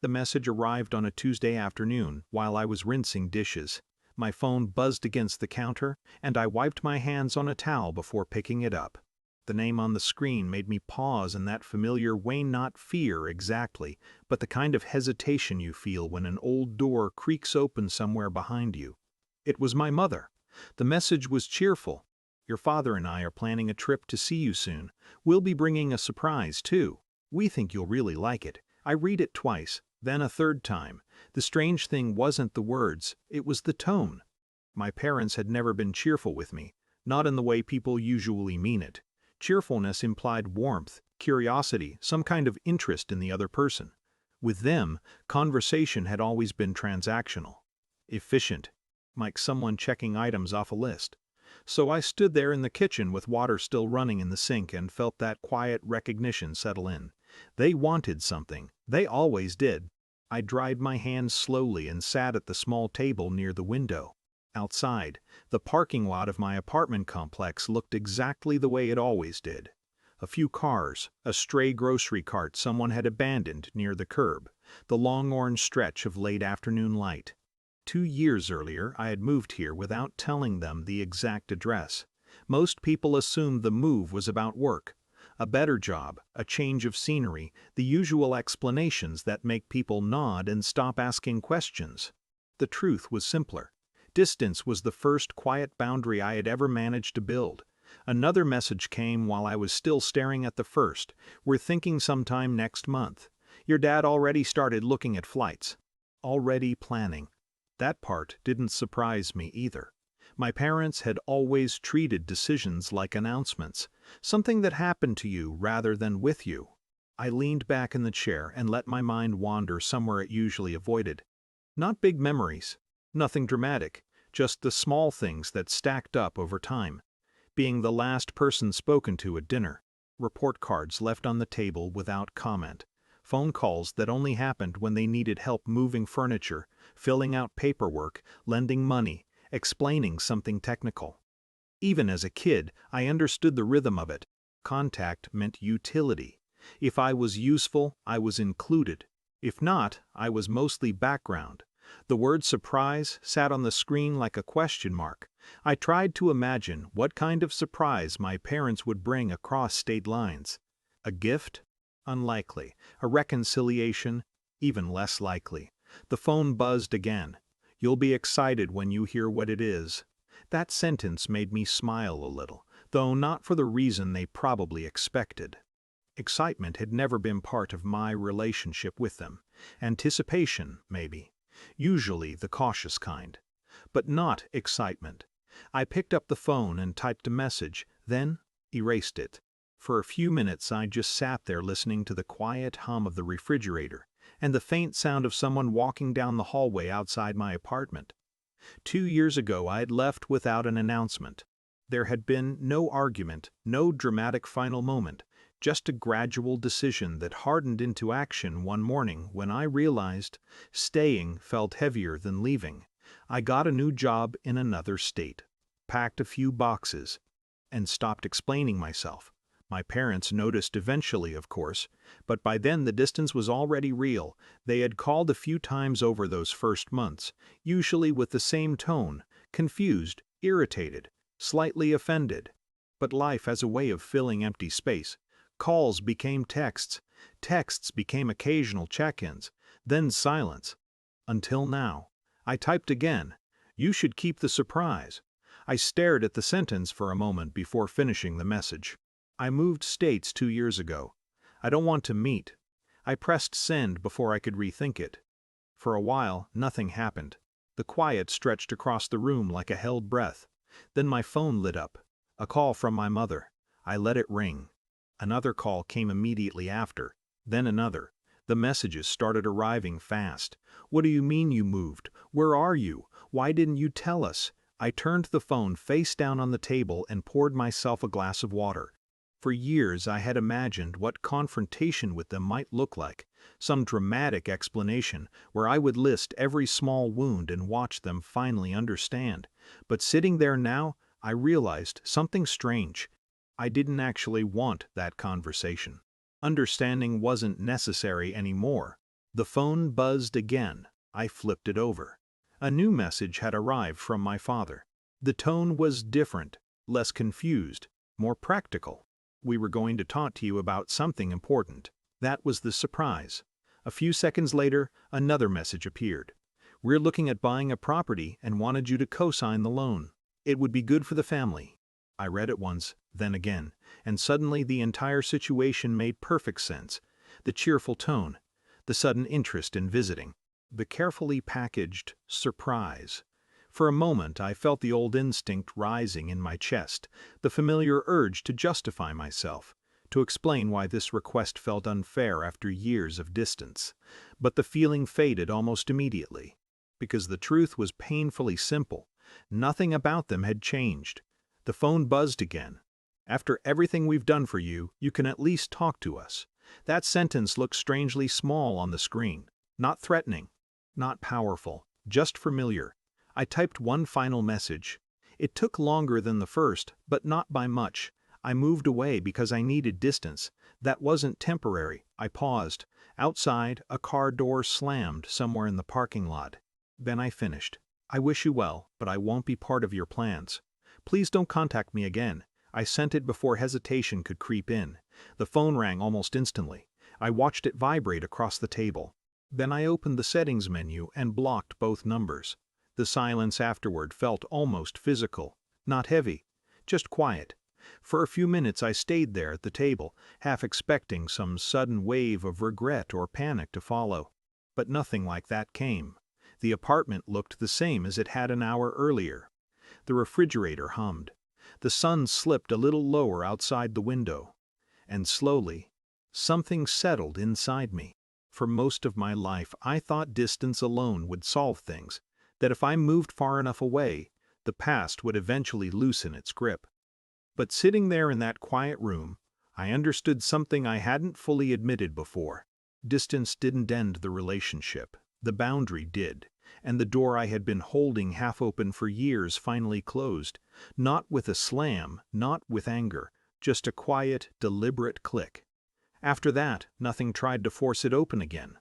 The message arrived on a Tuesday afternoon while I was rinsing dishes. My phone buzzed against the counter, and I wiped my hands on a towel before picking it up. The name on the screen made me pause in that familiar way, not fear exactly, but the kind of hesitation you feel when an old door creaks open somewhere behind you. It was my mother. The message was cheerful. "Your father and I are planning a trip to see you soon. We'll be bringing a surprise, too. We think you'll really like it." I read it twice, then a third time. The strange thing wasn't the words, it was the tone. My parents had never been cheerful with me, not in the way people usually mean it. Cheerfulness implied warmth, curiosity, some kind of interest in the other person. With them, conversation had always been transactional. Efficient, like someone checking items off a list. So I stood there in the kitchen with water still running in the sink and felt that quiet recognition settle in. They wanted something. They always did. I dried my hands slowly and sat at the small table near the window. Outside, the parking lot of my apartment complex looked exactly the way it always did. A few cars, a stray grocery cart someone had abandoned near the curb, the long orange stretch of late afternoon light. 2 years earlier, I had moved here without telling them the exact address. Most people assumed the move was about work. A better job, a change of scenery, the usual explanations that make people nod and stop asking questions. The truth was simpler. Distance was the first quiet boundary I had ever managed to build. Another message came while I was still staring at the first. "We're thinking sometime next month. Your dad already started looking at flights." Already planning. That part didn't surprise me either. My parents had always treated decisions like announcements, something that happened to you rather than with you. I leaned back in the chair and let my mind wander somewhere it usually avoided. Not big memories, nothing dramatic, just the small things that stacked up over time. Being the last person spoken to at dinner, report cards left on the table without comment, phone calls that only happened when they needed help moving furniture, filling out paperwork, lending money, explaining something technical. Even as a kid, I understood the rhythm of it. Contact meant utility. If I was useful, I was included. If not, I was mostly background. The word surprise sat on the screen like a question mark. I tried to imagine what kind of surprise my parents would bring across state lines. A gift? Unlikely. A reconciliation? Even less likely. The phone buzzed again. "You'll be excited when you hear what it is." That sentence made me smile a little, though not for the reason they probably expected. Excitement had never been part of my relationship with them. Anticipation, maybe. Usually the cautious kind. But not excitement. I picked up the phone and typed a message, then erased it. For a few minutes I just sat there listening to the quiet hum of the refrigerator and the faint sound of someone walking down the hallway outside my apartment. 2 years ago I had left without an announcement. There had been no argument, no dramatic final moment, just a gradual decision that hardened into action one morning when I realized staying felt heavier than leaving. I got a new job in another state, packed a few boxes, and stopped explaining myself. My parents noticed eventually, of course, but by then the distance was already real. They had called a few times over those first months, usually with the same tone, confused, irritated, slightly offended. But life has a way of filling empty space. Calls became texts, texts became occasional check-ins, then silence. Until now. I typed again. "You should keep the surprise." I stared at the sentence for a moment before finishing the message. "I moved states 2 years ago. I don't want to meet." I pressed send before I could rethink it. For a while, nothing happened. The quiet stretched across the room like a held breath. Then my phone lit up. A call from my mother. I let it ring. Another call came immediately after, then another. The messages started arriving fast. "What do you mean you moved? Where are you? Why didn't you tell us?" I turned the phone face down on the table and poured myself a glass of water. For years I had imagined what confrontation with them might look like, some dramatic explanation where I would list every small wound and watch them finally understand. But sitting there now, I realized something strange. I didn't actually want that conversation. Understanding wasn't necessary anymore. The phone buzzed again. I flipped it over. A new message had arrived from my father. The tone was different, less confused, more practical. "We were going to talk to you about something important." That was the surprise. A few seconds later, another message appeared. "We're looking at buying a property and wanted you to co-sign the loan. It would be good for the family." I read it once, then again, and suddenly the entire situation made perfect sense. The cheerful tone, the sudden interest in visiting, the carefully packaged surprise. For a moment I felt the old instinct rising in my chest, the familiar urge to justify myself, to explain why this request felt unfair after years of distance. But the feeling faded almost immediately, because the truth was painfully simple. Nothing about them had changed. The phone buzzed again. "After everything we've done for you, you can at least talk to us." That sentence looked strangely small on the screen. Not threatening, not powerful, just familiar. I typed one final message. It took longer than the first, but not by much. I moved away because I needed distance. That wasn't temporary. I paused. Outside, a car door slammed somewhere in the parking lot. Then I finished. "I wish you well, but I won't be part of your plans. Please don't contact me again." I sent it before hesitation could creep in. The phone rang almost instantly. I watched it vibrate across the table. Then I opened the settings menu and blocked both numbers. The silence afterward felt almost physical, not heavy, just quiet. For a few minutes I stayed there at the table, half expecting some sudden wave of regret or panic to follow. But nothing like that came. The apartment looked the same as it had an hour earlier. The refrigerator hummed. The sun slipped a little lower outside the window. And slowly, something settled inside me. For most of my life, I thought distance alone would solve things, that if I moved far enough away, the past would eventually loosen its grip. But sitting there in that quiet room, I understood something I hadn't fully admitted before. Distance didn't end the relationship. The boundary did, and the door I had been holding half open for years finally closed. Not with a slam, not with anger, just a quiet, deliberate click. After that, nothing tried to force it open again.